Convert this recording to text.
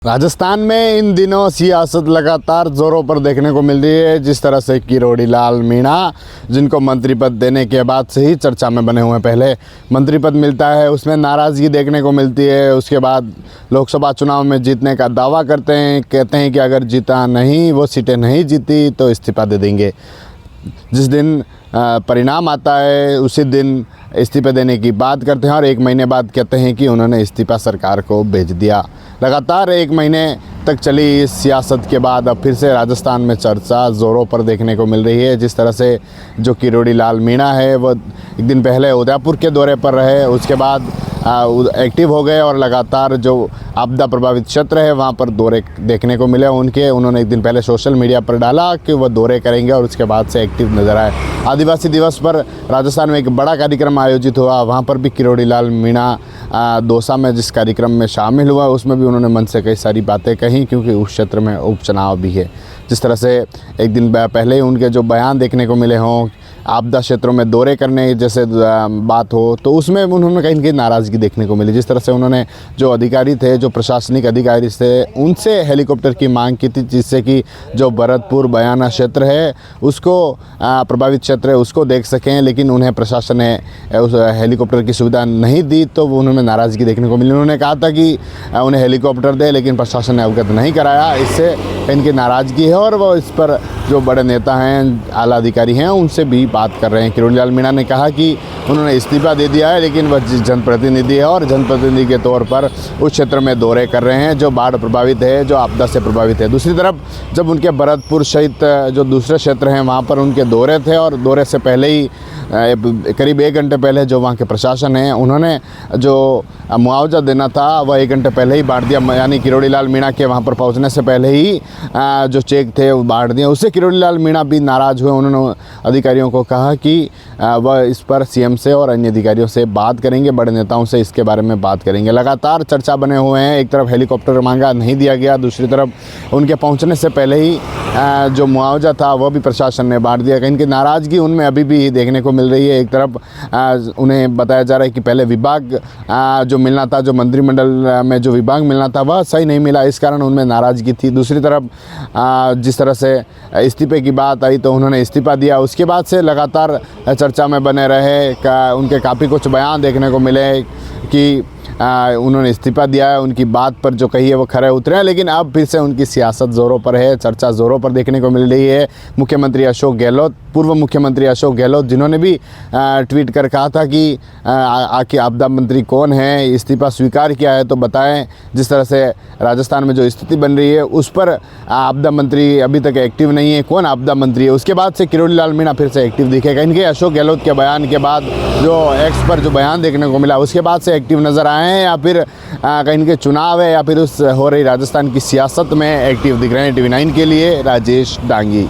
राजस्थान में इन दिनों सियासत लगातार जोरों पर देखने को मिल रही है। जिस तरह से किरोड़ी लाल मीणा, जिनको मंत्री पद देने के बाद से ही चर्चा में बने हुए हैं, पहले मंत्री पद मिलता है उसमें नाराज़गी देखने को मिलती है, उसके बाद लोकसभा चुनाव में जीतने का दावा करते हैं, कहते हैं कि अगर जीता नहीं, वो सीटें नहीं जीती तो इस्तीफा दे देंगे। जिस दिन परिणाम आता है उसी दिन इस्तीफे देने की बात करते हैं और एक महीने बाद कहते हैं कि उन्होंने इस्तीफा सरकार को भेज दिया। लगातार एक महीने तक चली इस सियासत के बाद अब फिर से राजस्थान में चर्चा ज़ोरों पर देखने को मिल रही है। जिस तरह से जो किरोड़ी लाल मीणा है वो एक दिन पहले उदयपुर के दौरे पर रहे, उसके बाद एक्टिव हो गए और लगातार जो आपदा प्रभावित क्षेत्र है वहाँ पर दौरे देखने को मिले उनके। उन्होंने एक दिन पहले सोशल मीडिया पर डाला कि वह दौरे करेंगे और उसके बाद से एक्टिव नज़र आए। आदिवासी दिवस पर राजस्थान में एक बड़ा कार्यक्रम आयोजित हुआ, वहाँ पर भी किरोड़ी लाल मीणा दौसा में जिस कार्यक्रम में शामिल हुआ उसमें भी उन्होंने मन से कई सारी बातें कहीं, क्योंकि उस क्षेत्र में उपचुनाव भी है। जिस तरह से एक दिन पहले ही उनके जो बयान देखने को मिले हों आपदा क्षेत्रों में दौरे करने जैसे बात हो, तो उसमें उन्होंने कहीं ना कहीं नाराज़गी देखने को मिली। जिस तरह से उन्होंने जो अधिकारी थे, जो प्रशासनिक अधिकारी थे, उनसे हेलीकॉप्टर की मांग की थी, जिससे कि जो भरतपुर बयाना क्षेत्र है उसको प्रभावित क्षेत्र है उसको देख सकें, लेकिन उन्हें प्रशासन ने उस हेलीकॉप्टर की सुविधा नहीं दी तो उन्होंने नाराज़गी देखने को मिली। उन्होंने कहा था कि उन्हें हेलीकॉप्टर दे, लेकिन प्रशासन ने अवगत नहीं कराया, इससे इनकी नाराज़गी है और वो इस पर जो बड़े नेता हैं, आला अधिकारी हैं, उनसे भी बात कर रहे हैं। किरोड़ी लाल मीणा ने कहा कि उन्होंने इस्तीफा दे दिया है, लेकिन वह जनप्रतिनिधि है और जनप्रतिनिधि के तौर पर उस क्षेत्र में दौरे कर रहे हैं जो बाढ़ प्रभावित है, जो आपदा से प्रभावित है। दूसरी तरफ जब उनके भरतपुर सहित जो दूसरे क्षेत्र हैं वहाँ पर उनके दौरे थे और दौरे से पहले ही करीब 1 घंटे पहले जो वहाँ के प्रशासन है उन्होंने जो मुआवजा देना था वह 1 घंटे पहले ही बांट दिया, यानी किरोड़ी लाल मीणा के वहाँ पर पहुँचने से पहले ही जो चेक थे वो बांट दिए। उससे किरोड़ी लाल मीणा भी नाराज़ हुए। उन्होंने अधिकारियों को कहा कि वह इस पर सीएम से और अन्य अधिकारियों से बात करेंगे, बड़े नेताओं से इसके बारे में बात करेंगे। लगातार चर्चा बने हुए हैं, एक तरफ हेलीकॉप्टर मांगा नहीं दिया गया, दूसरी तरफ उनके पहुँचने से पहले ही जो मुआवजा था वह भी प्रशासन ने बांट दिया। कहीं की नाराज़गी उनमें अभी भी देखने को मिल रही है। एक तरफ उन्हें बताया जा रहा है कि पहले विभाग जो मिलना था, जो मंत्रिमंडल में जो विभाग मिलना था वह सही नहीं मिला, इस कारण उनमें नाराज़गी थी। दूसरी तरफ जिस तरह से इस्तीफे की बात आई तो उन्होंने इस्तीफा दिया, उसके बाद से लगातार चर्चा में बने रहे। उनके काफ़ी कुछ बयान देखने को मिले कि उन्होंने इस्तीफा दिया है, उनकी बात पर जो कही है वो खरे उतरे हैं, लेकिन अब फिर से उनकी सियासत ज़ोरों पर है, चर्चा ज़ोरों पर देखने को मिल रही है। मुख्यमंत्री अशोक गहलोत, पूर्व मुख्यमंत्री अशोक गहलोत, जिन्होंने भी ट्वीट कर कहा था कि आखिर आपदा मंत्री कौन है, इस्तीफा स्वीकार किया है तो बताएं। जिस तरह से राजस्थान में जो स्थिति बन रही है उस पर आपदा मंत्री अभी तक एक्टिव नहीं है, कौन आपदा मंत्री है। उसके बाद से किरोड़ी लाल मीणा फिर से एक्टिव दिखेगा। इनके अशोक गहलोत के बयान के बाद जो एक्स पर जो बयान देखने को मिला उसके बाद से एक्टिव नज़र आए हैं, या फिर कहीं के चुनाव है या फिर उस हो रही राजस्थान की सियासत में एक्टिव दिख रहे हैं। TV9 के लिए राजेश डांगी।